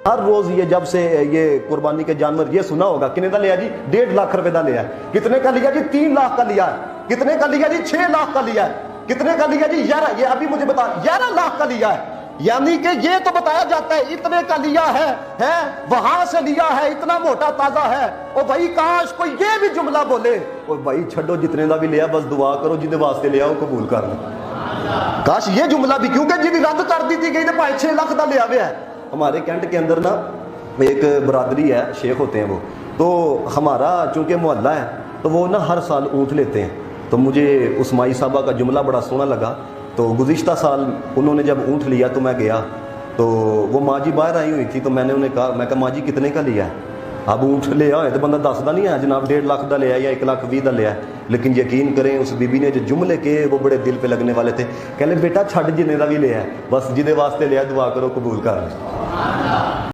ہر روز یہ جب سے یہ قربانی کے جانور یہ سنا ہوگا کتنے کا لیا جی 1.5 لاکھ روپے کا لیا ہے, کتنے کا لیا جی 3 لاکھ کا لیا ہے, کتنے کا لیا جی 6 لاکھ کا لیا ہے, کتنے کا لیا جی 11, یہ ابھی مجھے بتا 11 لاکھ کا لیا ہے. یعنی کہ یہ تو بتایا جاتا ہے اتنے کا لیا ہے وہاں سے لیا ہے, اتنا موٹا تازہ ہے. او بھائی کاش کوئی یہ بھی جملہ بولے, او بھائی چھڈو جتنے کا بھی لیا بس دعا کرو جن واسطے لیا وہ قبول کر لیں. کاش یہ جملہ بھی, کیونکہ جی رد کر دی تھی گئی تو 5-6 لاکھ کا لیا ہوا ہے. ہمارے کینٹ کے اندر نا ایک برادری ہے, شیخ ہوتے ہیں وہ, تو ہمارا چونکہ محلہ ہے تو وہ نا ہر سال اونٹ لیتے ہیں. تو مجھے اس مائی صاحبہ کا جملہ بڑا سونا لگا. تو گزشتہ سال انہوں نے جب اونٹ لیا تو میں گیا, تو وہ ماں جی باہر آئی ہوئی تھی, تو میں نے انہیں کہا, میں کہا ماں جی کتنے کا لیا ہے؟ اب اونٹ لیا ہوئے تو بندہ دستا نہیں ہے جناب 1.5 لاکھ کا لیا یا 1,20,000 کا لیا ہے. لیکن یقین کریں اس بی بی نے جو جملے کہے وہ بڑے دل پہ لگنے والے تھے. کہہ لے بیٹا چھڈ جنے کا بھی لیا ہے, بس جہدے واسطے لیا دعا کرو قبول کر لیں.